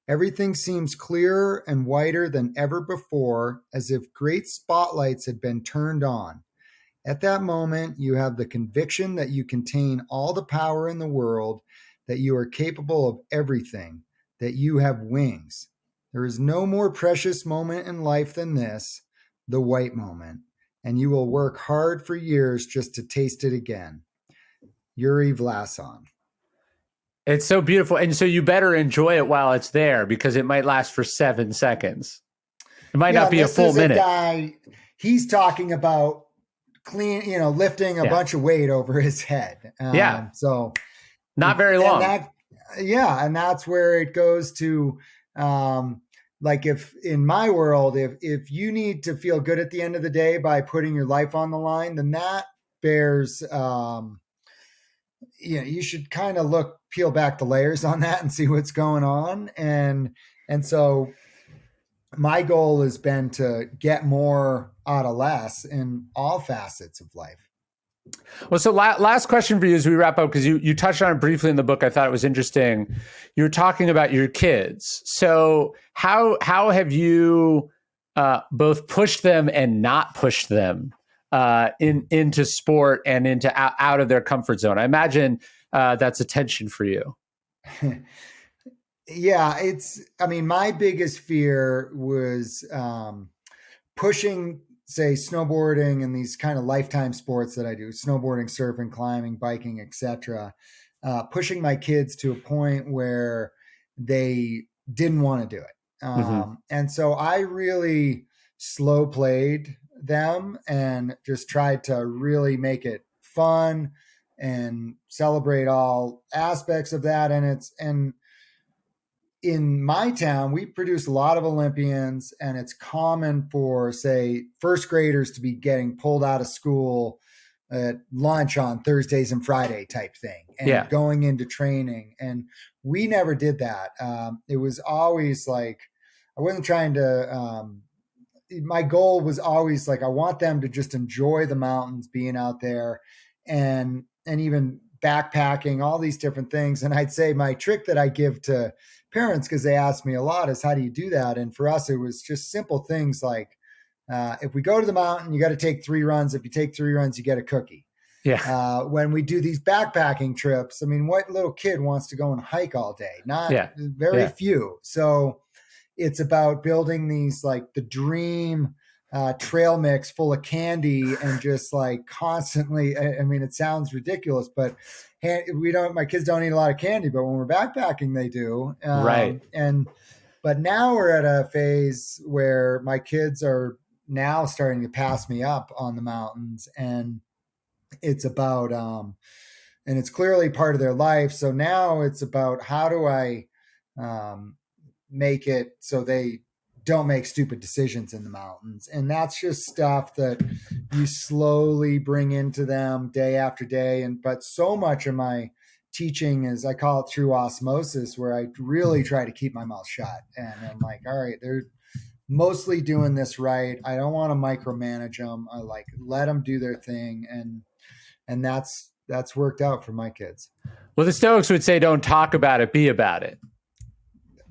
Everything seems clearer and whiter than ever before, as if great spotlights had been turned on. At that moment, you have the conviction that you contain all the power in the world, that you are capable of everything, that you have wings. There is no more precious moment in life than this, the white moment, and you will work hard for years just to taste it again. Yuri Vlason. It's so beautiful. And so you better enjoy it while it's there, because it might last for 7 seconds. It might not be a full minute. Guy, he's talking about lifting a bunch of weight over his head. So not very long. And that's where it goes to, like if in my world, if you need to feel good at the end of the day by putting your life on the line, then that bears, you should kind of peel back the layers on that and see what's going on. And so my goal has been to get more out of less in all facets of life. Well, so last question for you as we wrap up, because you touched on it briefly in the book. I thought it was interesting. You were talking about your kids. So how have you both pushed them and not pushed them into sport and out of their comfort zone? I imagine that's a tension for you. Yeah, I mean, my biggest fear was pushing, say, snowboarding and these kind of lifetime sports that I do, snowboarding, surfing, climbing, biking, etc. Pushing my kids to a point where they didn't want to do it. Hmm. And so I really slow played them and just tried to really make it fun and celebrate all aspects of that. And in my town, we produce a lot of Olympians, and it's common for, say, first graders to be getting pulled out of school at lunch on Thursdays and Friday type thing and Yeah. going into training. And we never did that. It was always like, I wasn't trying to, my goal was always like, I want them to just enjoy the mountains, being out there, and even backpacking, all these different things. And I'd say my trick that I give to parents, because they ask me a lot, is how do you do that? And for us, it was just simple things like, if we go to the mountain, you got to take 3 runs. If you take 3 runs, you get a cookie. Yeah. When we do these backpacking trips, I mean, what little kid wants to go and hike all day? Not Yeah. very Yeah. few. So it's about building these, like, the dream trail mix full of candy, and just like constantly. I mean, it sounds ridiculous, but we don't. My kids don't eat a lot of candy, but when we're backpacking, they do. Right. And but now we're at a phase where my kids are now starting to pass me up on the mountains, and it's about and it's clearly part of their life. So now it's about, how do I um, make it so they don't make stupid decisions in the mountains. And that's just stuff that you slowly bring into them day after day. And but so much of my teaching is, I call it through osmosis, where I really try to keep my mouth shut. And I'm like, all right, they're mostly doing this right. I don't want to micromanage them. I like, let them do their thing. And that's worked out for my kids. Well, the Stoics would say, don't talk about it, be about it.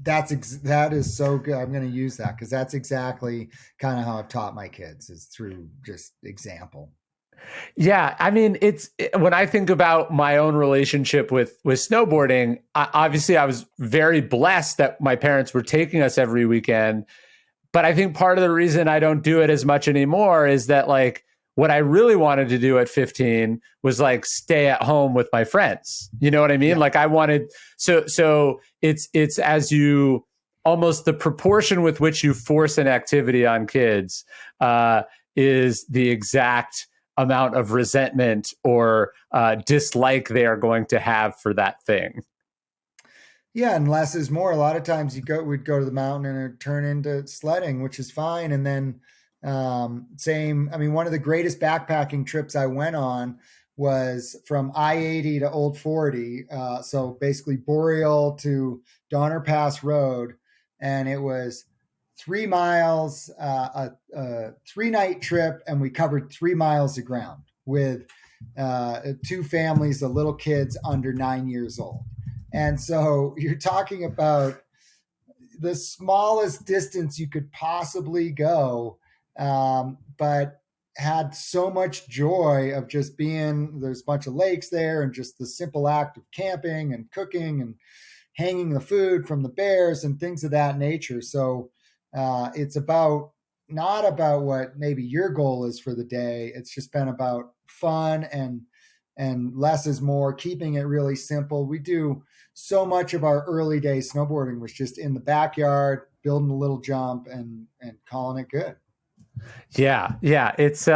That is so good. I'm going to use that, because that's exactly kind of how I've taught my kids, is through just example. Yeah, I mean, when I think about my own relationship with snowboarding, obviously I was very blessed that my parents were taking us every weekend. But I think part of the reason I don't do it as much anymore is that, like, what I really wanted to do at 15 was like stay at home with my friends. You know what I mean? Yeah. Like I wanted, so it's as you, almost the proportion with which you force an activity on kids is the exact amount of resentment or dislike they are going to have for that thing. Yeah, and less is more. A lot of times we'd go to the mountain and it'd turn into sledding, which is fine. And then same, I mean, one of the greatest backpacking trips I went on was from I-80 to Old 40. So basically Boreal to Donner Pass Road. And it was 3 miles, a 3-night trip. And we covered 3 miles of ground with two families of little kids under 9 years old. And so you're talking about the smallest distance you could possibly go, but had so much joy of just being, there's a bunch of lakes there, and just the simple act of camping and cooking and hanging the food from the bears and things of that nature. So it's about, not about what maybe your goal is for the day. It's just been about fun, and less is more, keeping it really simple. We do so much of our early day snowboarding was just in the backyard, building a little jump and calling it good. Yeah. Yeah. It's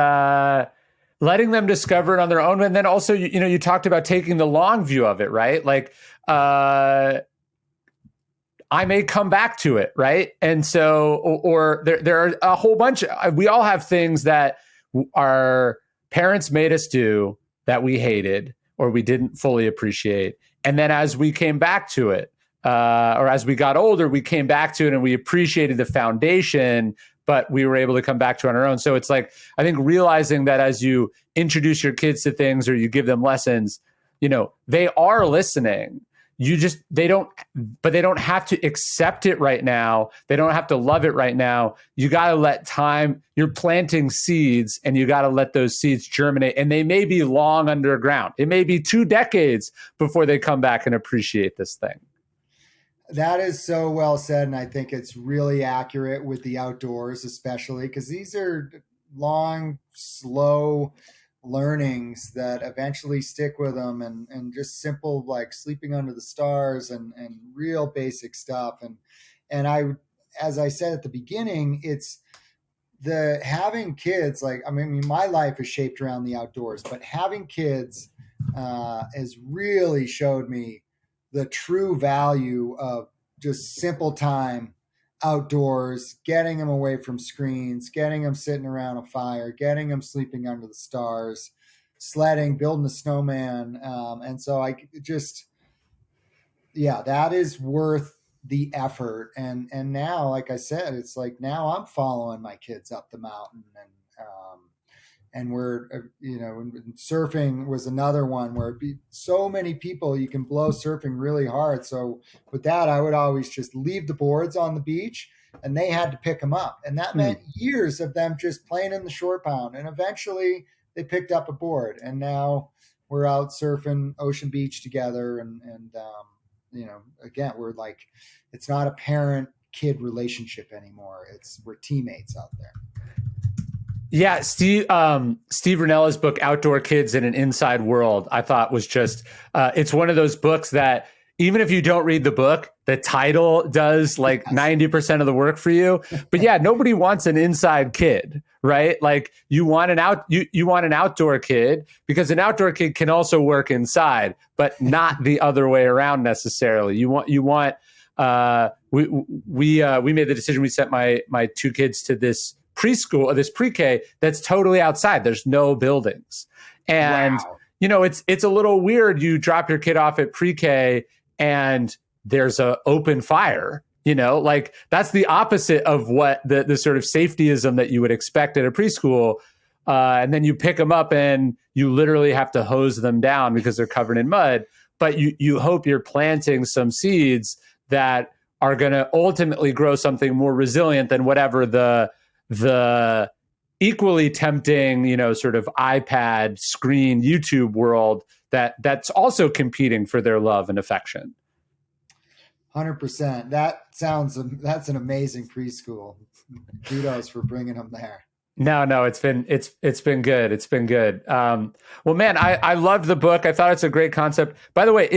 letting them discover it on their own. And then also, you talked about taking the long view of it, right? Like, I may come back to it, right? And so, or there are a whole bunch. We all have things that our parents made us do that we hated or we didn't fully appreciate. And then as we came back to it, or as we got older, we came back to it and we appreciated the foundation, but we were able to come back to it on our own. So it's like, I think realizing that as you introduce your kids to things or you give them lessons, they are listening. They don't have to accept it right now. They don't have to love it right now. You got to let time, you're planting seeds, and you got to let those seeds germinate. And they may be long underground. It may be 2 decades before they come back and appreciate this thing. That is so well said, and I think it's really accurate with the outdoors, especially because these are long, slow learnings that eventually stick with them, and just simple like sleeping under the stars and real basic stuff. And I, as I said at the beginning, it's the having kids. Like I mean, my life is shaped around the outdoors, but having kids has really showed me the true value of just simple time outdoors, getting them away from screens, getting them sitting around a fire, getting them sleeping under the stars, sledding, building a snowman. And so I just, yeah, that is worth the effort. And now, like I said, it's like now I'm following my kids up the mountain, and we're and surfing was another one where it'd be so many people, you can blow surfing really hard. So with that, I would always just leave the boards on the beach, and they had to pick them up, and that meant years of them just playing in the short pound, and eventually they picked up a board, and now we're out surfing Ocean Beach together. And again, we're like, it's not a parent kid relationship anymore, it's we're teammates out there. Yeah, Steve Rinella's book Outdoor Kids in an Inside World, I thought was just it's one of those books that even if you don't read the book, the title does like 90% of the work for you. But yeah, nobody wants an inside kid, right? Like you want an outdoor kid, because an outdoor kid can also work inside, but not the other way around necessarily. We made the decision. We sent my two kids to this preschool, this pre-K that's totally outside. There's no buildings. And, Wow. It's a little weird. You drop your kid off at pre-K and there's a open fire, like that's the opposite of what the sort of safetyism that you would expect at a preschool. And then you pick them up and you literally have to hose them down because they're covered in mud. But you hope you're planting some seeds that are going to ultimately grow something more resilient than whatever the equally tempting, sort of iPad screen YouTube world that's also competing for their love and affection. 100%. That's an amazing preschool. Kudos for bringing them there. No, it's been good. It's been good. Well, man, I loved the book. I thought it's a great concept. By the way,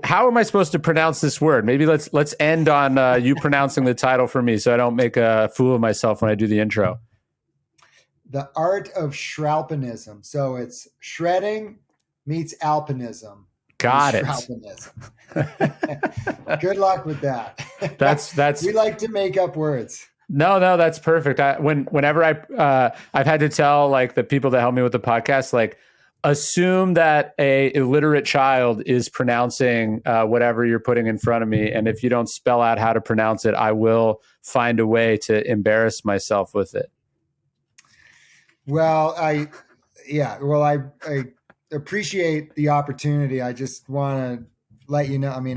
how am I supposed to pronounce this word? Maybe let's end on you pronouncing the title for me, so I don't make a fool of myself when I do the intro. The Art of Shralpanism. So it's shredding meets alpinism. Got it. Good luck with that. That's we like to make up words. No, that's perfect. Whenever I've had to tell like the people that help me with the podcast, like assume that a illiterate child is pronouncing whatever you're putting in front of me, and if you don't spell out how to pronounce it, I will find a way to embarrass myself with it. Well, I appreciate the opportunity. I just want to let you know. I mean,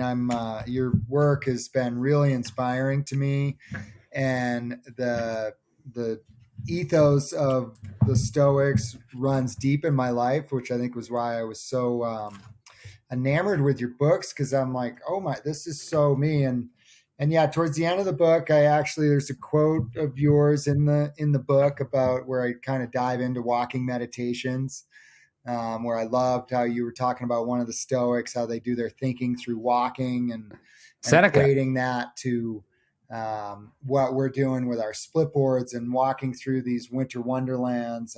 your work has been really inspiring to me, and the ethos of the Stoics runs deep in my life, which I think was why I was so enamored with your books, because I'm like, oh my, this is so me. And yeah, towards the end of the book, there's a quote of yours in the book about where I kind of dive into walking meditations, where I loved how you were talking about one of the Stoics, how they do their thinking through walking, and equating that to what we're doing with our split boards and walking through these winter wonderlands,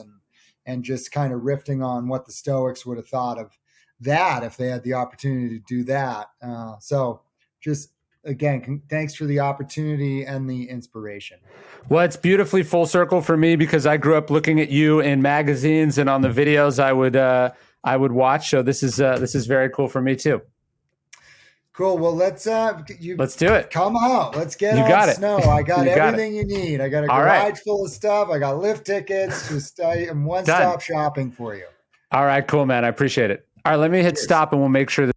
and just kind of riffing on what the Stoics would have thought of that if they had the opportunity to do that. So just again, thanks for the opportunity and the inspiration. Well, it's beautifully full circle for me, because I grew up looking at you in magazines and on the videos I would watch. So this is very cool for me too. Cool. Well, let's do it. Come out. Let's get on snow. I got everything you need. I got a garage full of stuff. I got lift tickets. Just I'm one-stop shopping for you. All right, cool, man. I appreciate it. All right, let me hit stop and we'll make sure that